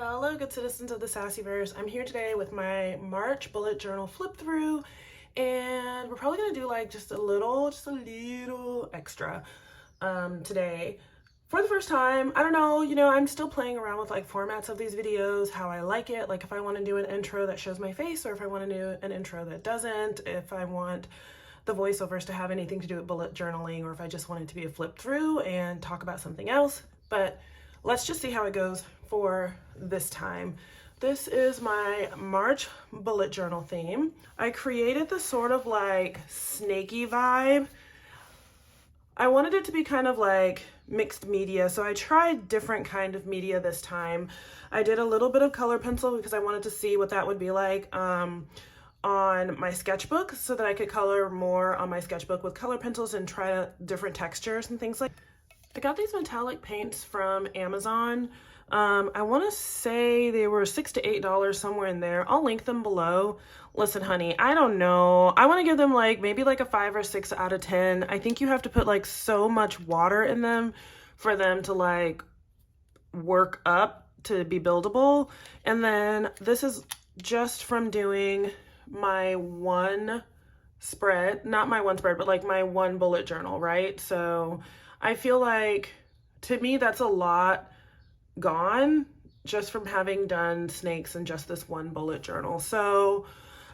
Hello, good citizens of the Sassyverse. I'm here today with my March bullet journal flip through, and we're probably gonna do like just a little extra today. For the first time, I don't know, I'm still playing around with like formats of these videos, how I like it, like if I want to do an intro that shows my face or if I want to do an intro that doesn't, if I want the voiceovers to have anything to do with bullet journaling, or if I just want it to be a flip through and talk about something else. But let's just see how it goes for this time. This is my March bullet journal theme. I created this sort of like snaky vibe. I wanted it to be kind of like mixed media, so I tried different kind of media this time. I did a little bit of color pencil because I wanted to see what that would be like on my sketchbook, so that I could color more on my sketchbook with color pencils and try different textures and things like that. I got these metallic paints from Amazon. I want to say they were $6 to $8, somewhere in there. I'll link them below. Listen, honey, I don't know. I want to give them like maybe like a 5 or 6 out of 10. I think you have to put like so much water in them for them to like work up to be buildable. And then this is just from doing my one spread, not my one spread, but like my one bullet journal, right? So I feel like, to me, that's a lot gone just from having done snakes and just this one bullet journal. So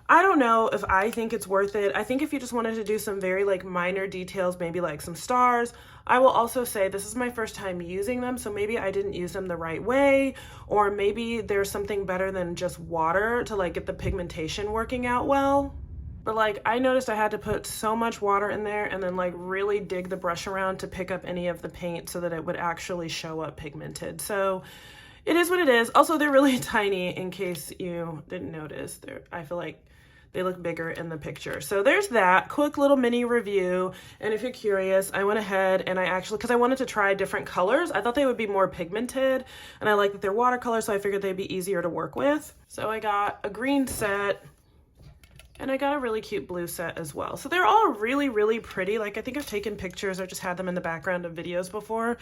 I don't know if I think it's worth it. I think if you just wanted to do some very like minor details, maybe like some stars. I will also say this is my first time using them, so maybe I didn't use them the right way, or maybe there's something better than just water to like get the pigmentation working out well. But like I noticed I had to put so much water in there and then like really dig the brush around to pick up any of the paint so that it would actually show up pigmented. So it is what it is. Also, they're really tiny, in case you didn't notice. I feel like they look bigger in the picture. So there's that quick little mini review. And if you're curious, I went ahead and I actually, because I wanted to try different colors, I thought they would be more pigmented, and I like that they're watercolor, so I figured they'd be easier to work with. So I got a green set, and I got a really cute blue set as well. So they're all really, really pretty. Like I think I've taken pictures or just had them in the background of videos before.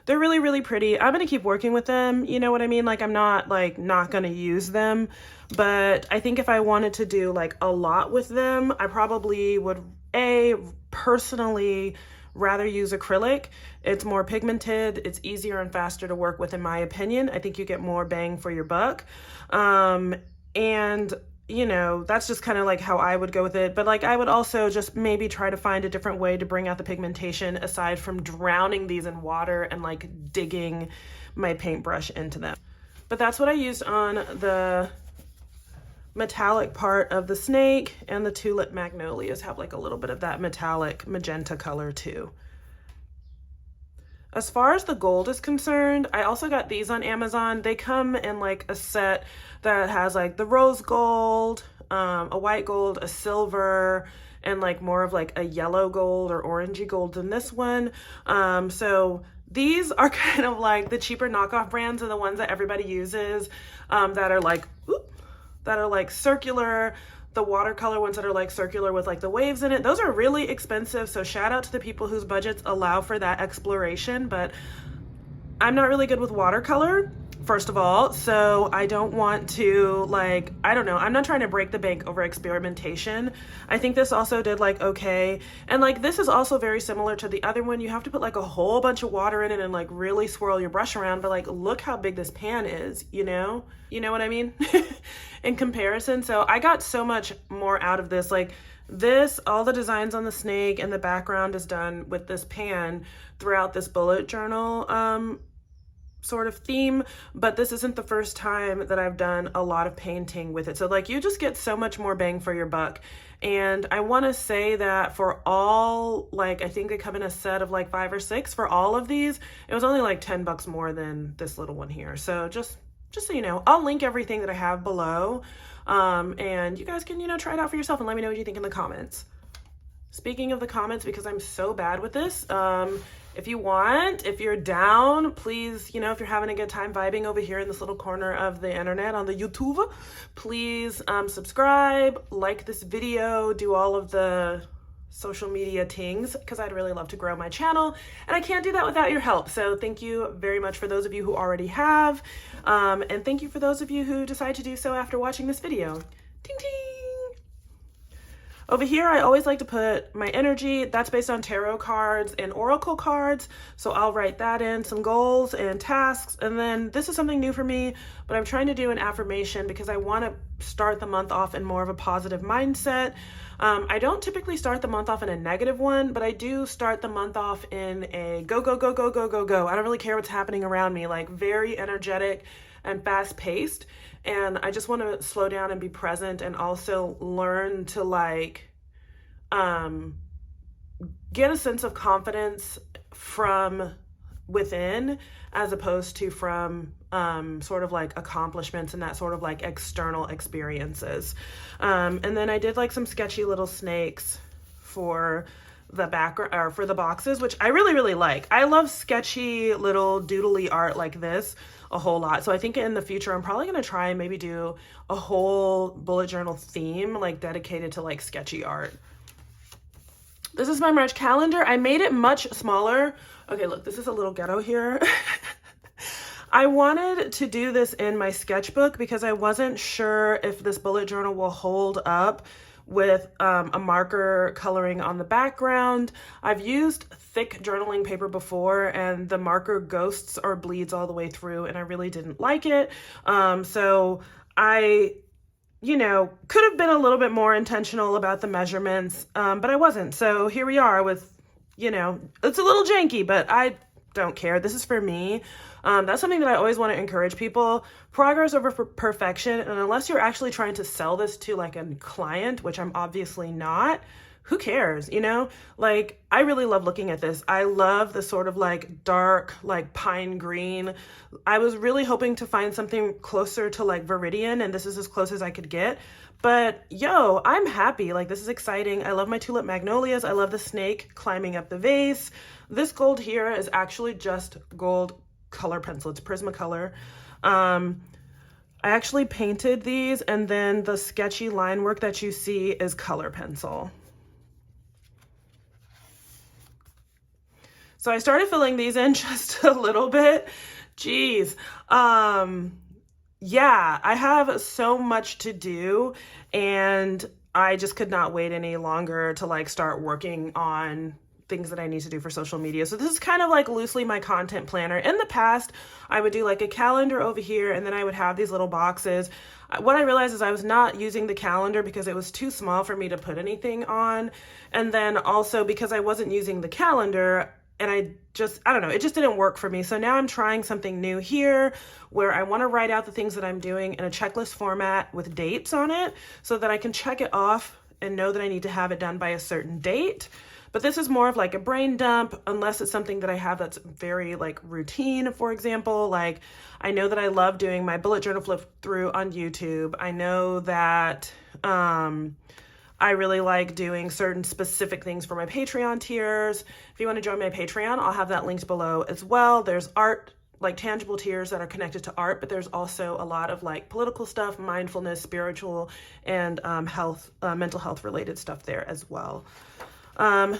They're really, really pretty. I'm gonna keep working with them, you know what I mean? Like I'm not gonna use them, but I think if I wanted to do like a lot with them, I probably would personally rather use acrylic. It's more pigmented, it's easier and faster to work with in my opinion. I think you get more bang for your buck. And that's just kind of like how I would go with it. But like I would also just maybe try to find a different way to bring out the pigmentation aside from drowning these in water and like digging my paintbrush into them. But that's what I used on the metallic part of the snake, and the tulip magnolias have like a little bit of that metallic magenta color too. As far as the gold is concerned, I also got these on Amazon. They come in like a set that has like the rose gold, a white gold, a silver, and like more of like a yellow gold or orangey gold than this one. So these are kind of like the cheaper knockoff brands and the ones that everybody uses, that are like circular. The watercolor ones that are like circular with like the waves in it, those are really expensive. So shout out to the people whose budgets allow for that exploration. But I'm not really good with watercolor, first of all, so I don't want to I'm not trying to break the bank over experimentation. I think this also did like okay, and like this is also very similar to the other one. You have to put like a whole bunch of water in it and like really swirl your brush around, but like look how big this pan is, you know what I mean? In comparison. So I got so much more out of this. Like this, all the designs on the snake and the background is done with this pan throughout this bullet journal sort of theme, but this isn't the first time that I've done a lot of painting with it. So like you just get so much more bang for your buck. And I want to say that for all, like I think they come in a set of like 5 or 6 for all of these, it was only like $10 more than this little one here. So just so you know, I'll link everything that I have below, and you guys can try it out for yourself and let me know what you think in the comments. Speaking of the comments, because I'm so bad with this, if you're down, please, if you're having a good time vibing over here in this little corner of the internet on the YouTube, please subscribe, like this video, do all of the social media tings because I'd really love to grow my channel, and I can't do that without your help. So thank you very much for those of you who already have, and thank you for those of you who decide to do so after watching this video. Ting ting! Over here, I always like to put my energy. That's based on tarot cards and oracle cards. So I'll write that in, some goals and tasks. And then this is something new for me, but I'm trying to do an affirmation because I want to start the month off in more of a positive mindset. I don't typically start the month off in a negative one, but I do start the month off in a go, go, go, go, go, go, go. I don't really care what's happening around me, like very energetic and fast paced. And I just want to slow down and be present, and also learn to like get a sense of confidence from within as opposed to from sort of like accomplishments and that sort of like external experiences. And then I did like some sketchy little snakes for the background, or for the boxes, which I really, really like. I love sketchy little doodly art like this a whole lot. So I think in the future, I'm probably going to try and maybe do a whole bullet journal theme, like dedicated to like sketchy art. This is my March calendar. I made it much smaller. Okay, look, this is a little ghetto here. I wanted to do this in my sketchbook because I wasn't sure if this bullet journal will hold up with a marker coloring on the background. I've used thick journaling paper before, and the marker ghosts or bleeds all the way through, and I really didn't like it. So I, could have been a little bit more intentional about the measurements, but I wasn't. So here we are with, it's a little janky, but I don't care. This is for me. That's something that I always want to encourage people. Progress over perfection. And unless you're actually trying to sell this to like a client, which I'm obviously not, who cares? Like, I really love looking at this. I love the sort of like dark, like pine green. I was really hoping to find something closer to like Viridian, and this is as close as I could get. But yo, I'm happy. Like, this is exciting. I love my tulip magnolias. I love the snake climbing up the vase. This gold here is actually just gold color pencil. It's Prismacolor. I actually painted these, and then the sketchy line work that you see is color pencil. So I started filling these in just a little bit. Jeez. Yeah, I have so much to do, and I just could not wait any longer to like start working on things that I need to do for social media. So this is kind of like loosely my content planner. In the past, I would do like a calendar over here, and then I would have these little boxes. What I realized is I was not using the calendar because it was too small for me to put anything on. And then also because I wasn't using the calendar, and I don't know, it just didn't work for me. So now I'm trying something new here where I want to write out the things that I'm doing in a checklist format with dates on it so that I can check it off and know that I need to have it done by a certain date. But this is more of like a brain dump, unless it's something that I have that's very like routine. For example, like I know that I love doing my bullet journal flip through on YouTube. I know that I really like doing certain specific things for my Patreon tiers. If you want to join my Patreon, I'll have that linked below as well. There's art, like tangible tiers that are connected to art, but there's also a lot of like political stuff, mindfulness, spiritual, and health, mental health related stuff there as well.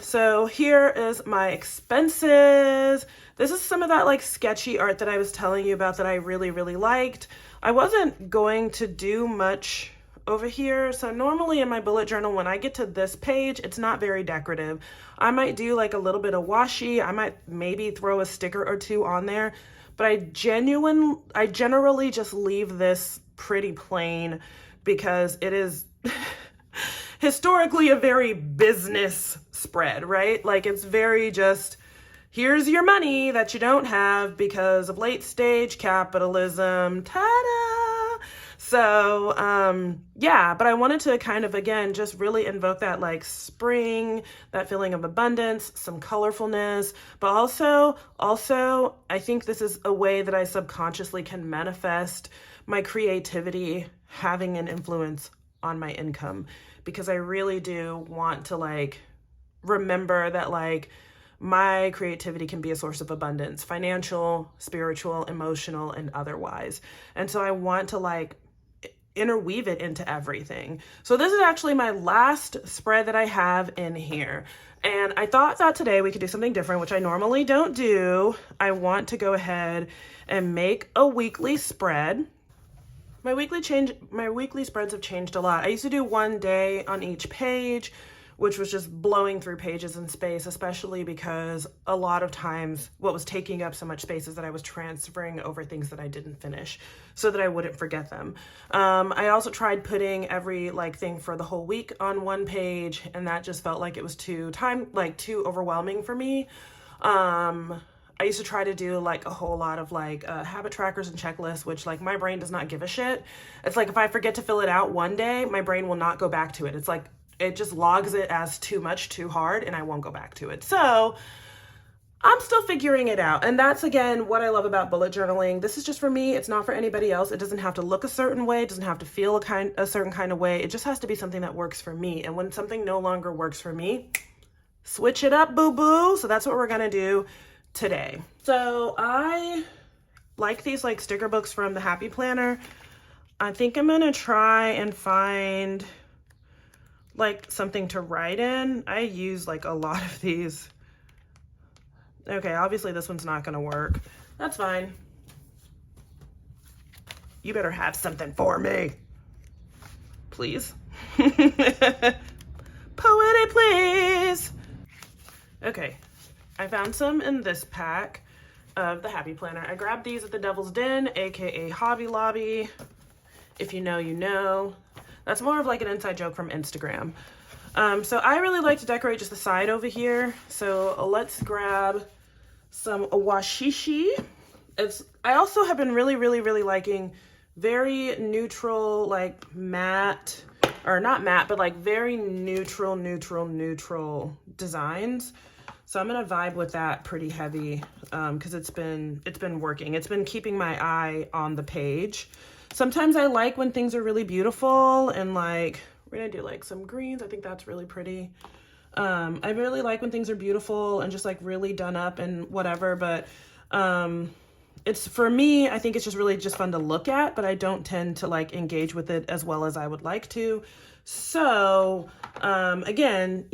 So here is my expenses. This is some of that like sketchy art that I was telling you about that I really, really liked. I wasn't going to do much over here. So normally in my bullet journal, when I get to this page, it's not very decorative. I might do like a little bit of washi. I might maybe throw a sticker or two on there, but I generally just leave this pretty plain because it is historically a very business spread, right? Like it's very just, here's your money that you don't have because of late stage capitalism. Ta-da! So, yeah, but I wanted to kind of, again, just really invoke that like spring, that feeling of abundance, some colorfulness, but also, I think this is a way that I subconsciously can manifest my creativity having an influence on my income, because I really do want to like remember that like my creativity can be a source of abundance, financial, spiritual, emotional, and otherwise. And so I want to like interweave it into everything. So this is actually my last spread that I have in here. And I thought that today we could do something different, which I normally don't do. I want to go ahead and make a weekly spread. My weekly spreads have changed a lot. I used to do one day on each page, which was just blowing through pages and space, especially because a lot of times what was taking up so much space is that I was transferring over things that I didn't finish so that I wouldn't forget them. I also tried putting every thing for the whole week on one page, and that just felt like it was too overwhelming for me. I used to try to do a whole lot of habit trackers and checklists, which my brain does not give a shit. It's if I forget to fill it out one day, my brain will not go back to it. It's it just logs it as too much, too hard, and I won't go back to it. So I'm still figuring it out. And that's, again, what I love about bullet journaling. This is just for me. It's not for anybody else. It doesn't have to look a certain way. It doesn't have to feel a certain kind of way. It just has to be something that works for me. And when something no longer works for me, switch it up, boo-boo. So that's what we're going to do today. So I like these sticker books from the Happy Planner. I think I'm going to try and find something to write in. I use a lot of these. Okay, obviously this one's not gonna work. That's fine. You better have something for me. Please. Poetic, please. Okay, I found some in this pack of the Happy Planner. I grabbed these at the Devil's Den, aka Hobby Lobby. If you know, you know. That's more of an inside joke from Instagram. So I really like to decorate just the side over here. So let's grab some washishi. I also have been really, really, really liking very neutral, matte, or not matte, but very neutral designs. So I'm gonna vibe with that pretty heavy because it's been working. It's been keeping my eye on the page. Sometimes I like when things are really beautiful and we're gonna do some greens. I think that's really pretty. I really like when things are beautiful and just really done up and whatever, but it's, for me, I think it's just really just fun to look at, but I don't tend to engage with it as well as I would like to. So again,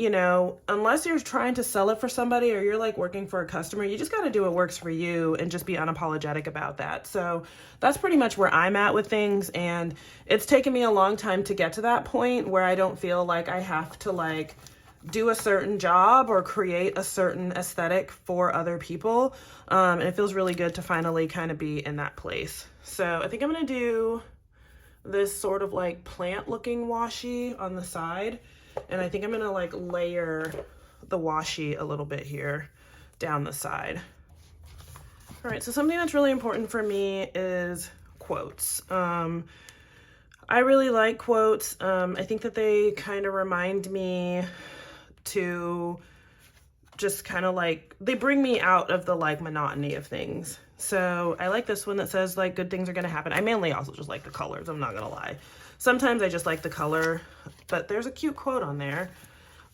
unless you're trying to sell it for somebody or you're working for a customer, you just got to do what works for you and just be unapologetic about that. So that's pretty much where I'm at with things. And it's taken me a long time to get to that point where I don't feel like I have to do a certain job or create a certain aesthetic for other people. And it feels really good to finally kind of be in that place. So I think I'm going to do this sort of plant looking washi on the side. And I think I'm gonna layer the washi a little bit here down the side. All right, so something that's really important for me is quotes. I really like quotes. I think that they kind of remind me to just kind of they bring me out of the monotony of things. So I like this one that says good things are gonna happen. I mainly also just like the colors, I'm not gonna lie. Sometimes I just like the color, but there's a cute quote on there.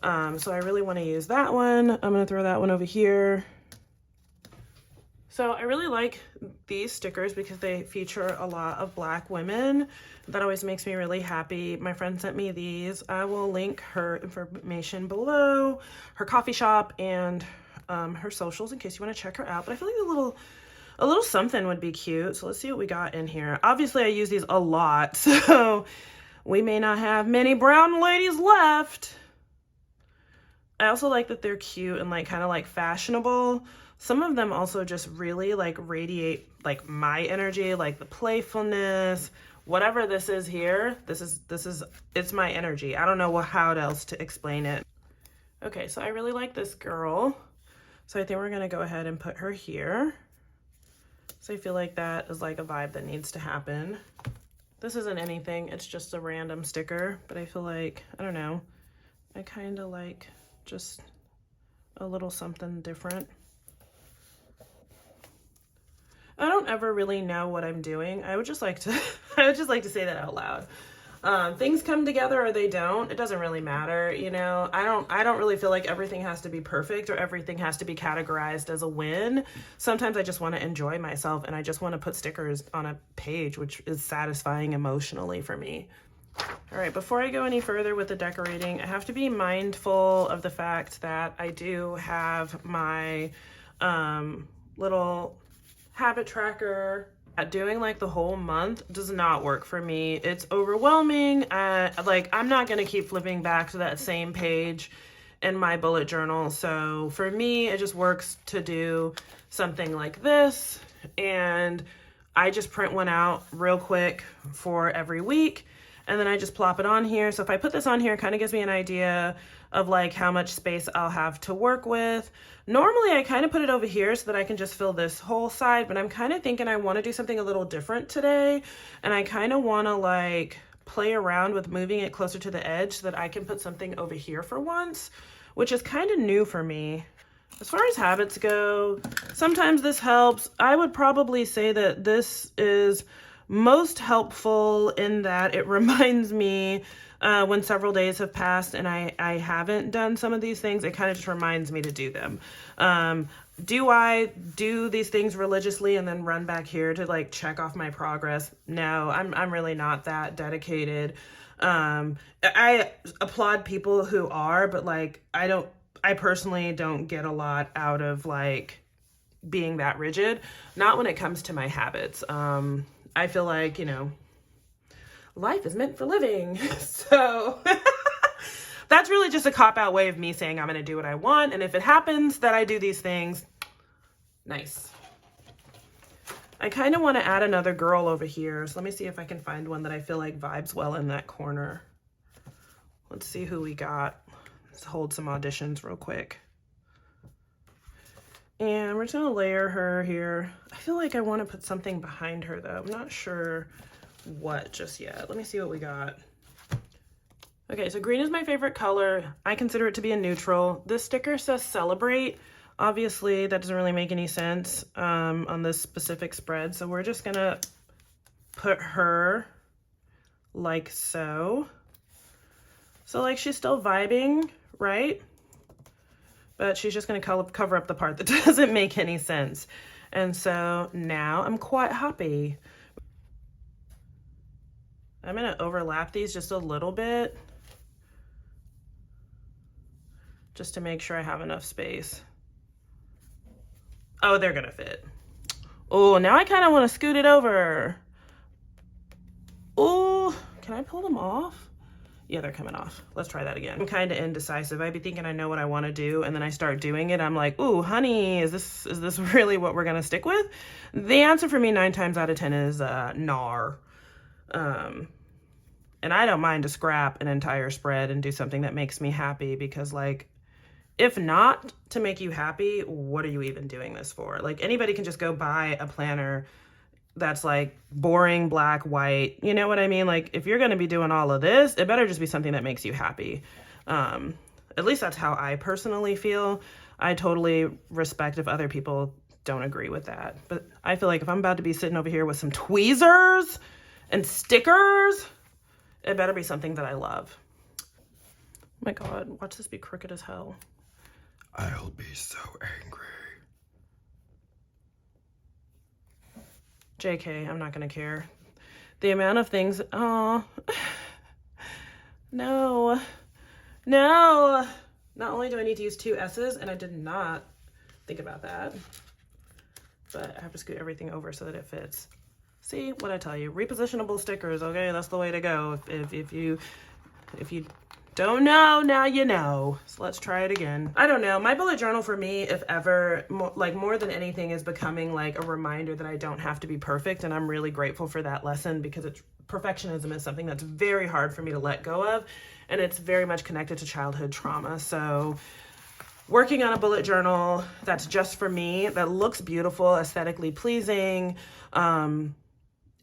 So I really wanna use that one. I'm gonna throw that one over here. So I really like these stickers because they feature a lot of Black women. That always makes me really happy. My friend sent me these. I will link her information below, her coffee shop and her socials in case you wanna check her out. But I feel like a little something would be cute. So let's see what we got in here. Obviously I use these a lot, so we may not have many brown ladies left. I also like that they're cute and kind of fashionable. Some of them also just really radiate my energy, the playfulness, whatever this is here. It's my energy. I don't know how else to explain it. Okay, so I really like this girl. So I think we're gonna go ahead and put her here. So I feel like that is a vibe that needs to happen. This isn't anything, it's just a random sticker, but I feel I don't know, I kind of just a little something different. I don't ever really know what I'm doing. I would just like to say that out loud. Things come together or they don't. It doesn't really matter, you know. I don't really feel like everything has to be perfect or everything has to be categorized as a win. Sometimes I just want to enjoy myself and I just want to put stickers on a page, which is satisfying emotionally for me. All right, before I go any further with the decorating, I have to be mindful of the fact that I do have my little habit tracker. Doing like the whole month does not work for me. It's overwhelming. Like I'm not gonna keep flipping back to that same page in my bullet journal. So for me, it just works to do something like this. And I just print one out real quick for every week. And then I just plop it on here. So if I put this on here, it kind of gives me an idea of like how much space I'll have to work with. Normally I kind of put it over here so that I can just fill this whole side, but I'm kind of thinking I want to do something a little different today. And I kind of want to like play around with moving it closer to the edge so that I can put something over here for once, which is kind of new for me. As far as habits go, sometimes this helps. I would probably say that this is most helpful in that it reminds me when several days have passed and I haven't done some of these things, it kind of just reminds me to do them. Do I do these things religiously and then run back here to like check off my progress? No, I'm really not that dedicated. I applaud people who are, but like I personally don't get a lot out of like being that rigid, not when it comes to my habits. I feel like, you know, life is meant for living. So that's really just a cop-out way of me saying I'm going to do what I want. And if it happens that I do these things, nice. I kind of want to add another girl over here. So let me see if I can find one that I feel like vibes well in that corner. Let's see who we got. Let's hold some auditions real quick. And we're just gonna layer her here. I feel like I want to put something behind her though. I'm not sure what just yet. Let me see what we got. Okay, so green is my favorite color. I consider it to be a neutral. This sticker says celebrate. Obviously, that doesn't really make any sense on this specific spread. So we're just gonna put her like so. So like she's still vibing, right? But she's just going to cover up the part that doesn't make any sense. And so now I'm quite happy. I'm going to overlap these just a little bit, just to make sure I have enough space. Oh, they're going to fit. Oh, now I kind of want to scoot it over. Oh, can I pull them off? Yeah, they're coming off. Let's try that again. I'm kind of indecisive. I'd be thinking I know what I want to do, and then I start doing it. I'm like, ooh, honey, is this really what we're gonna stick with? The answer for me 9 times out of 10 is nar. And I don't mind to scrap an entire spread and do something that makes me happy, because like, if not to make you happy, what are you even doing this for? Like anybody can just go buy a planner that's like boring, black, white, you know what I mean? Like if you're gonna be doing all of this, it better just be something that makes you happy. At least that's how I personally feel. I totally respect if other people don't agree with that. But I feel like if I'm about to be sitting over here with some tweezers and stickers, it better be something that I love. Oh my God, watch this be crooked as hell. I'll be so angry. JK, I'm not gonna care. The amount of things, oh, no. Not only do I need to use 2 S's, and I did not think about that, but I have to scoot everything over so that it fits. See what I tell you, repositionable stickers, okay? That's the way to go. If you don't know, now you know. So let's try it again. I don't know. My bullet journal for me, if ever, more than anything, is becoming like a reminder that I don't have to be perfect. And I'm really grateful for that lesson, because perfectionism is something that's very hard for me to let go of. And it's very much connected to childhood trauma. So working on a bullet journal that's just for me, that looks beautiful, aesthetically pleasing,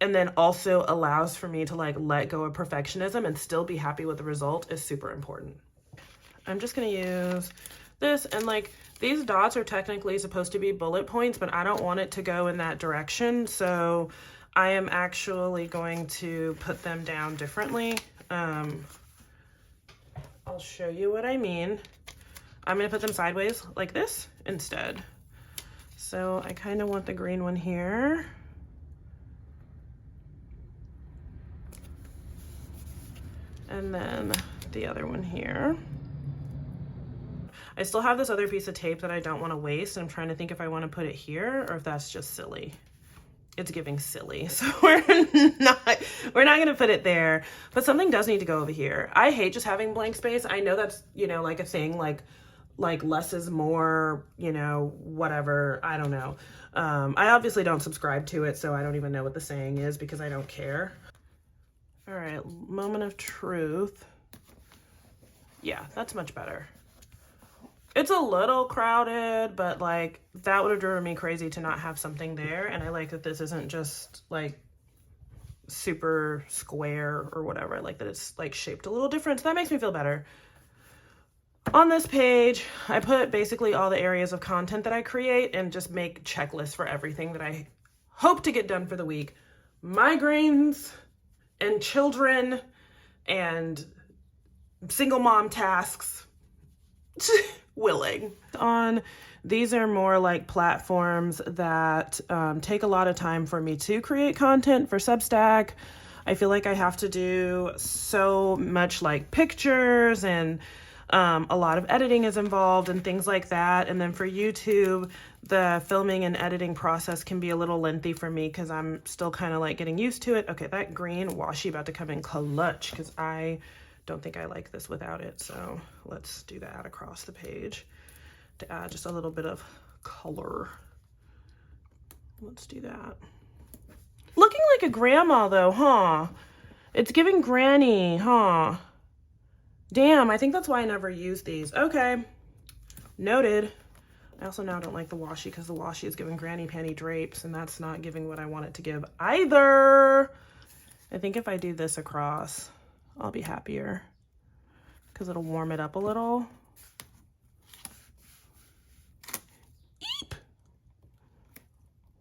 and then also allows for me to like let go of perfectionism and still be happy with the result is super important. I'm just gonna use this, and like these dots are technically supposed to be bullet points, but I don't want it to go in that direction. So I am actually going to put them down differently. I'll show you what I mean. I'm gonna put them sideways like this instead. So I kind of want the green one here. And then the other one here. I still have this other piece of tape that I don't want to waste. I'm trying to think if I want to put it here or if that's just silly. It's giving silly, so we're not gonna put it there, but something does need to go over here. I hate just having blank space. I know that's, you know, like a thing, like less is more, you know, whatever, I don't know. I obviously don't subscribe to it, so I don't even know what the saying is because I don't care. All right, moment of truth. Yeah, that's much better. It's a little crowded, but like that would have driven me crazy to not have something there. And I like that this isn't just like super square or whatever. I like that it's like shaped a little different. So that makes me feel better. On this page, I put basically all the areas of content that I create and just make checklists for everything that I hope to get done for the week. Migraines and children and single mom tasks. Willing. These are more like platforms that take a lot of time for me to create content for Substack. I feel like I have to do so much like pictures and a lot of editing is involved and things like that. And then for YouTube, the filming and editing process can be a little lengthy for me because I'm still kind of like getting used to it. Okay, that green washi about to come in clutch because I don't think I like this without it. So let's do that across the page to add just a little bit of color. Let's do that. Looking like a grandma though, huh? It's giving granny, huh? Damn, I think that's why I never use these. Okay, noted. I also now don't like the washi because the washi is giving granny panty drapes and that's not giving what I want it to give either. I think if I do this across, I'll be happier because it'll warm it up a little. Eep.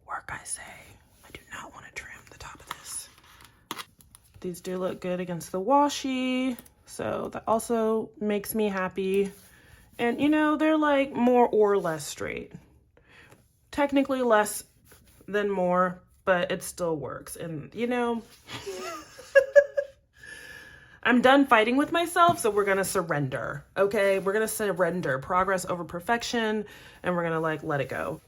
Work, I say. I do not want to trim the top of this. These do look good against the washi, so that also makes me happy. And you know, they're like more or less straight. Technically less than more, but it still works. And you know, I'm done fighting with myself, so we're gonna surrender, okay? We're gonna surrender progress over perfection, and we're gonna like let it go.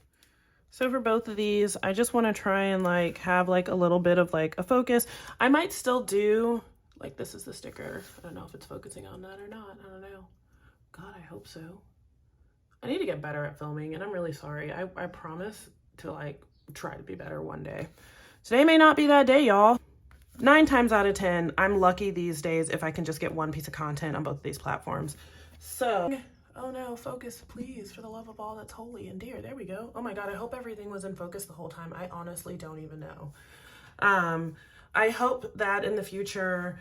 So for both of these, I just wanna try and like have like a little bit of like a focus. I might still do, like this is the sticker. I don't know if it's focusing on that or not, I don't know. God, I hope so. I need to get better at filming, and I'm really sorry. I promise to like try to be better one day. Today may not be that day, y'all. 9 times out of 10, I'm lucky these days if I can just get one piece of content on both of these platforms. So, oh no, focus, please, for the love of all that's holy and dear. There we go. Oh my God, I hope everything was in focus the whole time. I honestly don't even know. I hope that in the future,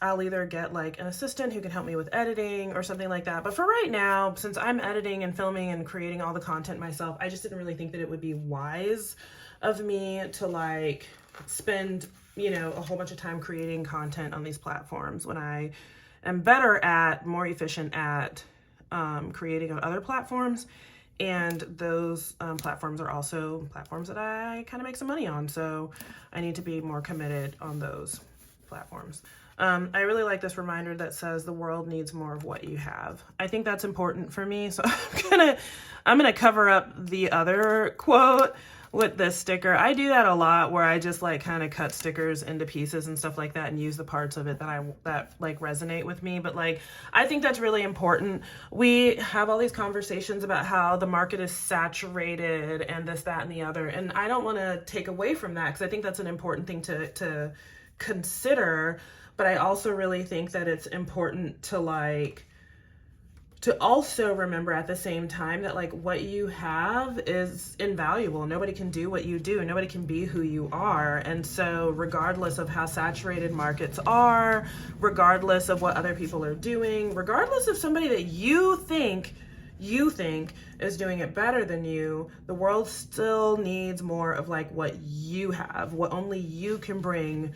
I'll either get like an assistant who can help me with editing or something like that. But for right now, since I'm editing and filming and creating all the content myself, I just didn't really think that it would be wise of me to like spend, you know, a whole bunch of time creating content on these platforms when I am better at, more efficient at creating on other platforms. And those platforms are also platforms that I kind of make some money on. So I need to be more committed on those platforms. I really like this reminder that says the world needs more of what you have. I think that's important for me. So I'm gonna cover up the other quote with this sticker. I do that a lot where I just like kind of cut stickers into pieces and stuff like that and use the parts of it that like resonate with me. But like, I think that's really important. We have all these conversations about how the market is saturated and this, that, and the other. And I don't want to take away from that because I think that's an important thing to consider. But I also really think that it's important to like, to also remember at the same time that like what you have is invaluable. Nobody can do what you do. Nobody can be who you are. And so regardless of how saturated markets are, regardless of what other people are doing, regardless of somebody that you think you think is doing it better than you, the world still needs more of like what you have, what only you can bring,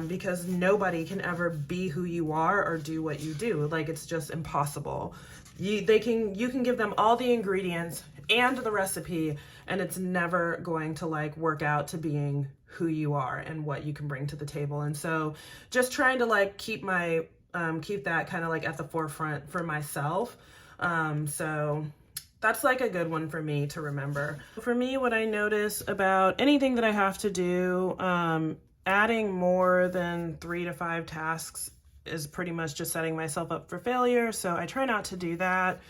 because nobody can ever be who you are or do what you do. Like, it's just impossible. You can give them all the ingredients and the recipe, and it's never going to like work out to being who you are and what you can bring to the table. And so just trying to like keep that kind of like at the forefront for myself. So that's like a good one for me to remember. For me, what I notice about anything that I have to do, adding more than 3 to 5 tasks is pretty much just setting myself up for failure. So I try not to do that.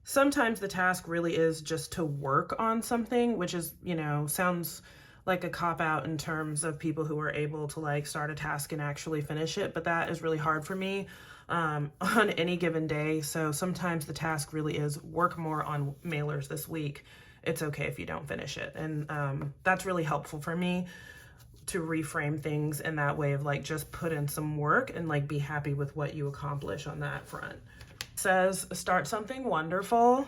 Sometimes the task really is just to work on something, which is, sounds like a cop-out in terms of people who are able to like start a task and actually finish it, but that is really hard for me on any given day. So sometimes the task really is work more on mailers this week. It's okay if you don't finish it. And that's really helpful for me to reframe things in that way of like just put in some work and like be happy with what you accomplish on that front. It says start something wonderful,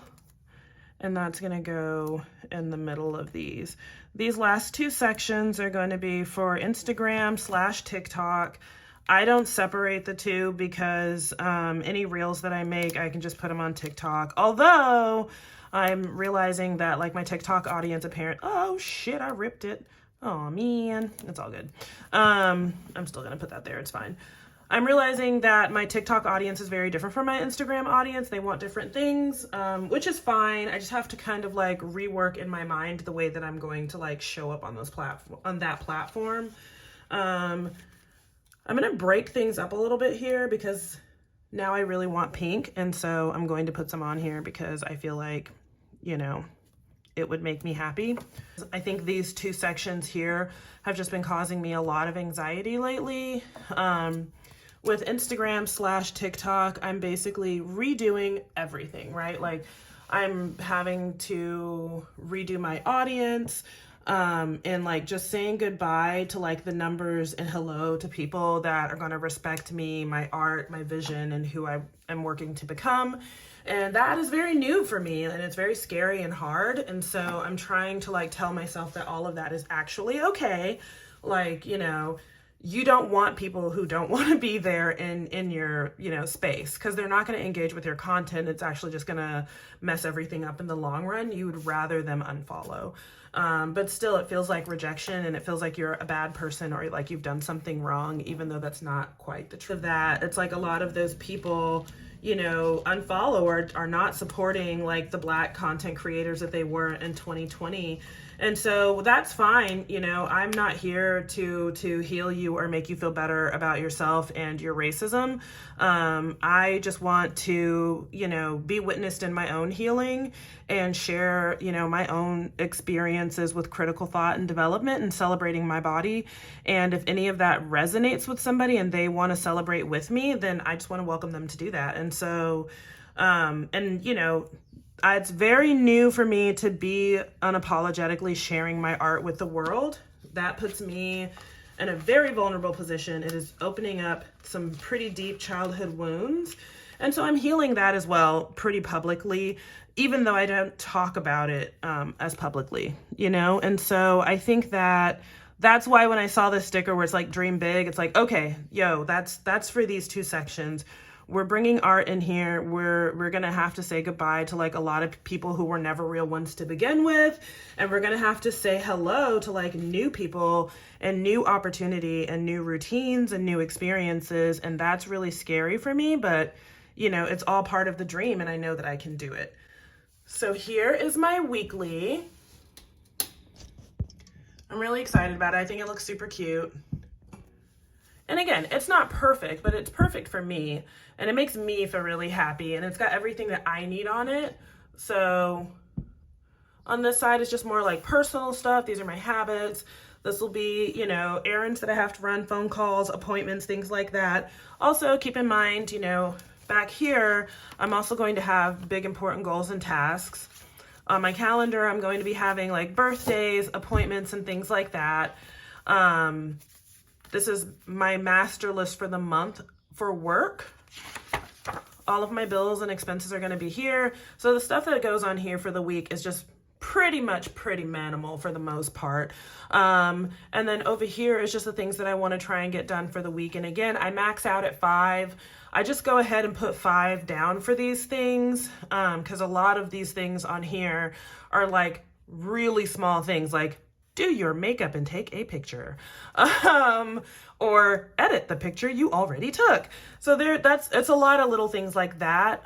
and that's going to go in the middle of these. These last 2 sections are going to be for Instagram/TikTok. I don't separate the two because any reels that I make, I can just put them on TikTok. Although I'm realizing that like my TikTok audience oh shit, I ripped it. Oh man, it's all good. I'm still gonna put that there, it's fine. I'm realizing that my TikTok audience is very different from my Instagram audience. They want different things, which is fine. I just have to kind of like rework in my mind the way that I'm going to like show up on that platform. I'm gonna break things up a little bit here because now I really want pink, and so I'm going to put some on here because I feel like, it would make me happy. I think these 2 sections here have just been causing me a lot of anxiety lately. With Instagram/TikTok, I'm basically redoing everything, right? Like I'm having to redo my audience, and like just saying goodbye to like the numbers and hello to people that are going to respect me, my art, my vision, and who I am working to become. And that is very new for me, and it's very scary and hard. And so I'm trying to like tell myself that all of that is actually okay. Like, you don't want people who don't want to be there in your, space, because they're not going to engage with your content. It's actually just going to mess everything up in the long run. You would rather them unfollow. But still, it feels like rejection, and it feels like you're a bad person or like you've done something wrong, even though that's not quite the truth of that. It's like a lot of those people, unfollow or are not supporting like the Black content creators that they were in 2020. And so that's fine. I'm not here to heal you or make you feel better about yourself and your racism. I just want to, be witnessed in my own healing and share, my own experiences with critical thought and development and celebrating my body. And if any of that resonates with somebody and they want to celebrate with me, then I just want to welcome them to do that. And so, it's very new for me to be unapologetically sharing my art with the world. That puts me in a very vulnerable position. It is opening up some pretty deep childhood wounds. And so I'm healing that as well pretty publicly, even though I don't talk about it as publicly, And so I think that's why when I saw this sticker where it's like dream big, it's like, okay, that's for these 2 sections. We're bringing art in here. We're going to have to say goodbye to like a lot of people who were never real ones to begin with. And we're going to have to say hello to like new people and new opportunity and new routines and new experiences. And that's really scary for me, but it's all part of the dream, and I know that I can do it. So here is my weekly. I'm really excited about it. I think it looks super cute. And again, it's not perfect, but it's perfect for me. And it makes me feel really happy. And it's got everything that I need on it. So on this side, it's just more like personal stuff. These are my habits. This will be, errands that I have to run, phone calls, appointments, things like that. Also, keep in mind, back here, I'm also going to have big, important goals and tasks. On my calendar, I'm going to be having like birthdays, appointments, and things like that. This is my master list for the month for work. All of my bills and expenses are going to be here. So the stuff that goes on here for the week is just pretty minimal for the most part. And then over here is just the things that I want to try and get done for the week. And again, I max out at 5. I just go ahead and put 5 down for these things, because a lot of these things on here are like really small things, like do your makeup and take a picture, or edit the picture you already took. So it's a lot of little things like that.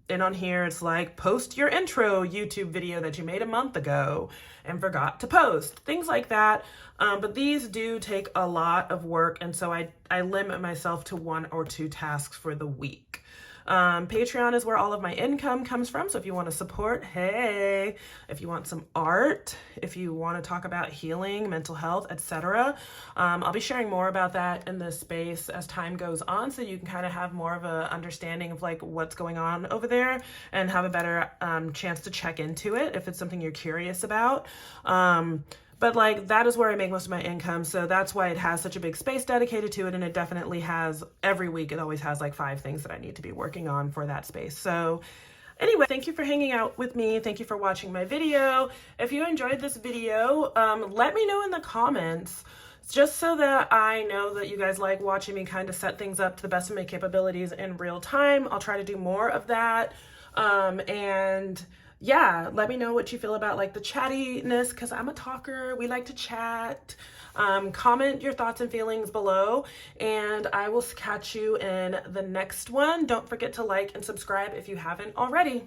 And on here, it's like, post your intro YouTube video that you made a month ago and forgot to post, things like that. But these do take a lot of work. And so I limit myself to 1 or 2 tasks for the week. Patreon is where all of my income comes from. So if you want to support, hey, if you want some art, if you want to talk about healing, mental health, etc., I'll be sharing more about that in this space as time goes on, so you can kind of have more of a understanding of like what's going on over there and have a better chance to check into it if it's something you're curious about. But like, that is where I make most of my income. So that's why it has such a big space dedicated to it. And it definitely has, every week, it always has like 5 things that I need to be working on for that space. So anyway, thank you for hanging out with me. Thank you for watching my video. If you enjoyed this video, let me know in the comments, just so that I know that you guys like watching me kind of set things up to the best of my capabilities in real time. I'll try to do more of that. And yeah, let me know what you feel about like the chattiness, because I'm a talker. We like to chat. Comment your thoughts and feelings below, and I will catch you in the next one. Don't forget to like and subscribe if you haven't already.